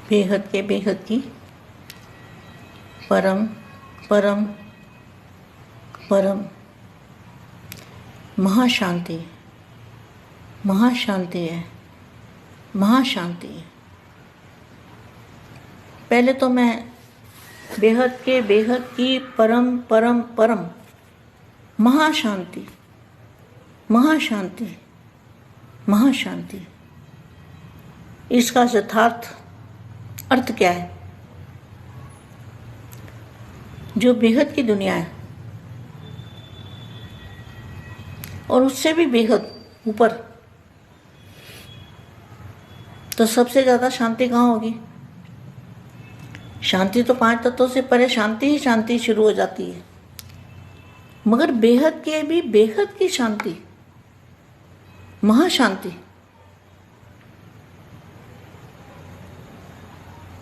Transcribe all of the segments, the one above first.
बेहद के बेहद की परम परम परम महाशांति महाशांति है, महाशांति है। पहले तो मैं बेहद के बेहद की परम परम परम महाशांति महाशांति महाशांति, इसका यथार्थ अर्थ क्या है? जो बेहद की दुनिया है और उससे भी बेहद ऊपर, तो सबसे ज़्यादा शांति कहाँ होगी? शांति तो 5 तत्वों से परे शांति ही शांति शुरू हो जाती है, मगर बेहद के भी बेहद की शांति, महाशांति,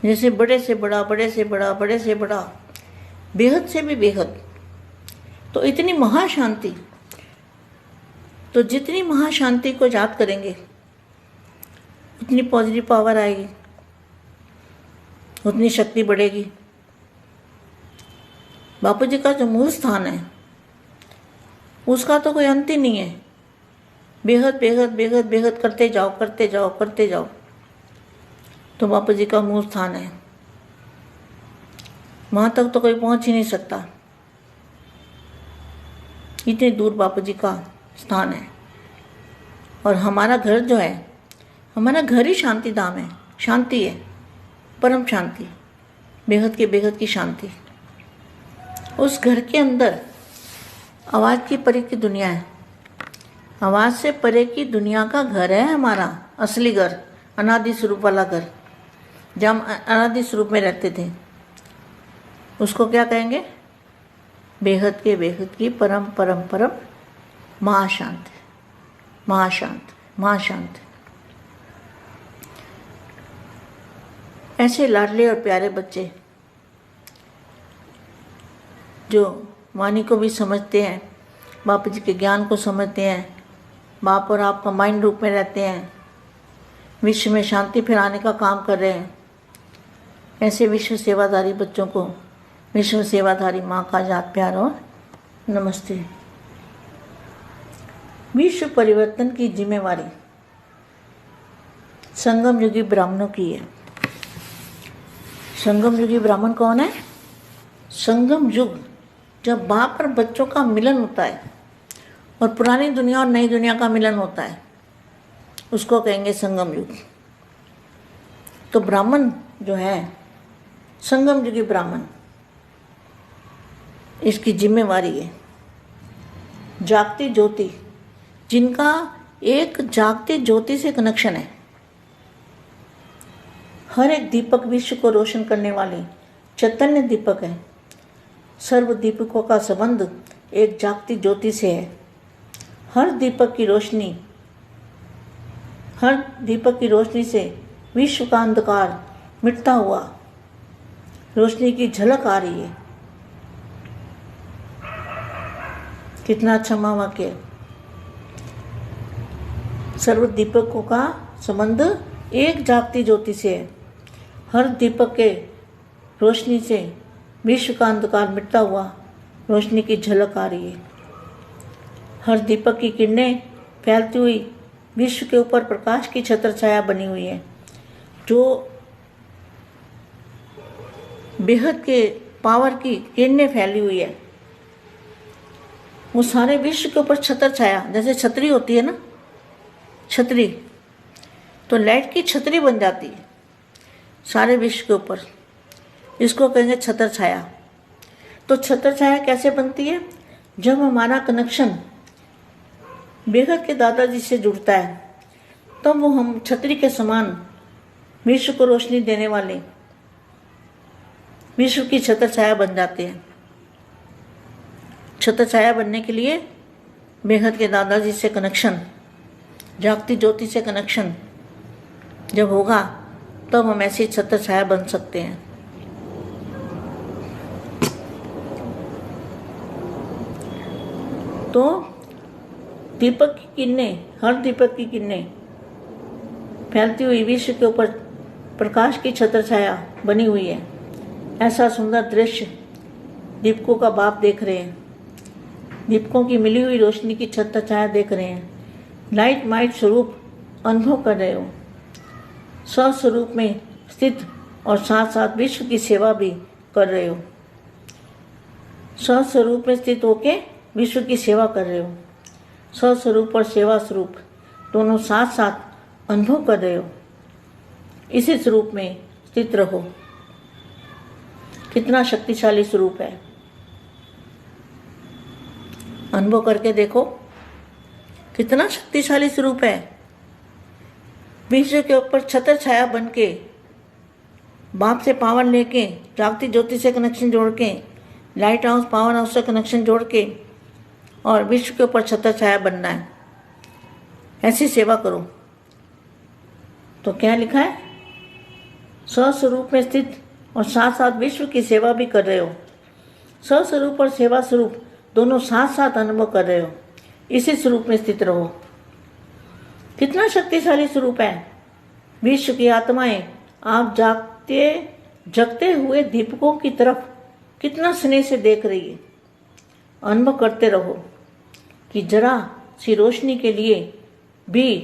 जैसे बड़े से बड़ा, बड़े से बड़ा, बड़े से बड़ा, बेहद से भी बेहद, तो इतनी महाशांति। तो जितनी महाशांति को याद करेंगे उतनी पॉजिटिव पावर आएगी, उतनी शक्ति बढ़ेगी। बापू जी का जो मूल स्थान है उसका तो कोई अंत ही नहीं है। बेहद बेहद बेहद बेहद करते जाओ, करते जाओ, करते जाओ, तो बापू जी का मूल स्थान है। वहाँ तक तो कोई पहुँच ही नहीं सकता, इतनी दूर बापू जी का स्थान है। और हमारा घर जो है, हमारा घर ही शांति धाम है, शांति है, परम शांति, बेहद के बेहद की शांति। उस घर के अंदर आवाज़ की परे की दुनिया है, आवाज़ से परे की दुनिया का घर है हमारा असली घर, अनादि स्वरूप वाला घर, जहाँ हम अनादि स्वरूप में रहते थे। उसको क्या कहेंगे? बेहद के बेहद की परम परम परम महाशांत, महाशांत, महाशांत। ऐसे लाडले और प्यारे बच्चे जो वाणी को भी समझते हैं, बापू जी के ज्ञान को समझते हैं, बाप और आप कंबाइंड रूप में रहते हैं, विश्व में शांति फैलाने का काम कर रहे हैं, ऐसे विश्व सेवाधारी बच्चों को विश्व सेवाधारी माँ का याद प्यार और नमस्ते। विश्व परिवर्तन की जिम्मेवारी संगम युगी ब्राह्मणों की है। संगम युगी ब्राह्मण कौन है? संगम युग, जब बाप और बच्चों का मिलन होता है और पुरानी दुनिया और नई दुनिया का मिलन होता है, उसको कहेंगे संगम युग। तो ब्राह्मण जो है, संगम युगी ब्राह्मण, इसकी जिम्मेवारी है जागती ज्योति, जिनका एक जागती ज्योति से कनेक्शन है। हर एक दीपक विश्व को रोशन करने वाले चैतन्य दीपक है। सर्व दीपकों का संबंध एक जागती ज्योति से है। हर दीपक की रोशनी से विश्व का अंधकार मिटता हुआ रोशनी की झलक आ रही है। कितना अच्छा महावाक्य है। सर्व दीपकों का संबंध एक जागती ज्योति से है। हर दीपक के रोशनी से विश्व का अंधकार मिटता हुआ रोशनी की झलक आ रही है। हर दीपक की किरणें फैलती हुई विश्व के ऊपर प्रकाश की छत्र छाया बनी हुई है। जो बेहद के पावर की किरणें फैली हुई है, वो सारे विश्व के ऊपर छत्र छाया, जैसे छतरी होती है ना, छतरी, तो लाइट की छतरी बन जाती है सारे विश्व के ऊपर। इसको कहेंगे छत्र छाया। तो छत्र छाया कैसे बनती है? जब हमारा कनेक्शन बेहद के दादाजी से जुड़ता है, तब वो हम छतरी के समान विश्व को रोशनी देने वाले विश्व की छत्र छाया बन जाते हैं। छत्र छाया बनने के लिए बेहद के दादाजी से कनेक्शन, जागती ज्योति से कनेक्शन जब होगा, तब हम ऐसी छत्र छाया बन सकते हैं। तो हर दीपक की किरणें फैलती हुई विश्व के ऊपर प्रकाश की छत्र छाया बनी हुई है। ऐसा सुंदर दृश्य दीपकों का बाप देख रहे हैं। दीपकों की मिली हुई रोशनी की छत्र छाया देख रहे हैं। लाइट माइट स्वरूप अनुभव कर रहे हो। स्वस्वरूप में स्थित और साथ साथ विश्व की सेवा भी कर रहे हो। स्वस्वरूप में स्थित होके विश्व की सेवा कर रहे हो। स्वस्वरूप और सेवा स्वरूप दोनों साथ साथ अनुभव कर रहे हो। इसी स्वरूप में स्थित रहो। कितना शक्तिशाली स्वरूप है, अनुभव करके देखो। कितना शक्तिशाली स्वरूप है। विश्व के ऊपर छत्र छाया बन के बाप से पावर लेके, जागती ज्योति से कनेक्शन जोड़ के, लाइट हाउस पावर हाउस से कनेक्शन जोड़ के और विश्व के ऊपर छत्र छाया बनना है। ऐसी सेवा करो। तो क्या लिखा है? स्वस्वरूप में स्थित और साथ साथ विश्व की सेवा भी कर रहे हो। स्वस्वरूप और सेवा स्वरूप दोनों साथ साथ अनुभव कर रहे हो। इसी स्वरूप में स्थित रहो। कितना शक्तिशाली स्वरूप है। विश्व की आत्माएं आप जगते हुए दीपकों की तरफ कितना स्नेह से देख रही है। अनुभव करते रहो कि जरा सी रोशनी के लिए भी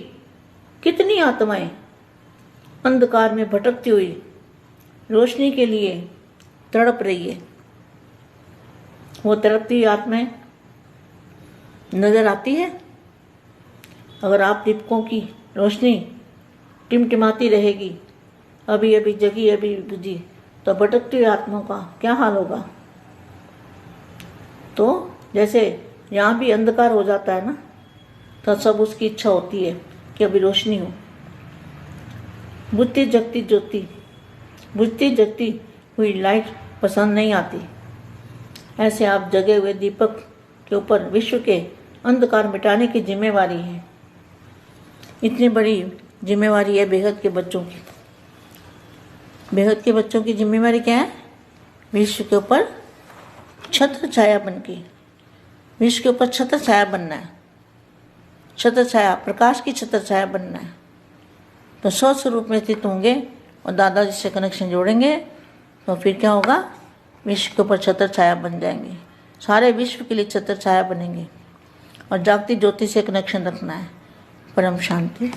कितनी आत्माएं अंधकार में भटकती हुई रोशनी के लिए तड़प रही है। वो तड़पती हुई आत्माएं नजर आती है। अगर आप दीपकों की रोशनी टिमटिमाती रहेगी, अभी अभी जगी अभी बुझी, तो भटकती हुई आत्माओं का क्या हाल होगा। तो जैसे यहाँ भी अंधकार हो जाता है ना, तो सब उसकी इच्छा होती है कि अभी रोशनी हो। बुझती जगती ज्योति, बुझती जगती हुई लाइट पसंद नहीं आती। ऐसे आप जगे हुए दीपक के ऊपर विश्व के अंधकार मिटाने की जिम्मेवारी है। इतनी बड़ी जिम्मेवारी है बेहद के बच्चों की। बेहद के बच्चों की जिम्मेवारी क्या है? विश्व के ऊपर छत्र छाया बन के, विश्व के ऊपर छत्र छाया बनना है। छत्र छाया, प्रकाश की छत्र छाया बनना है। तो स्वस्वरूप में स्थित होंगे और दादाजी से कनेक्शन जोड़ेंगे, तो फिर क्या होगा? विश्व के ऊपर छत्र छाया बन जाएंगे। सारे विश्व के लिए छत्र छाया बनेंगे। और जागती ज्योति से कनेक्शन रखना है। परम शांति।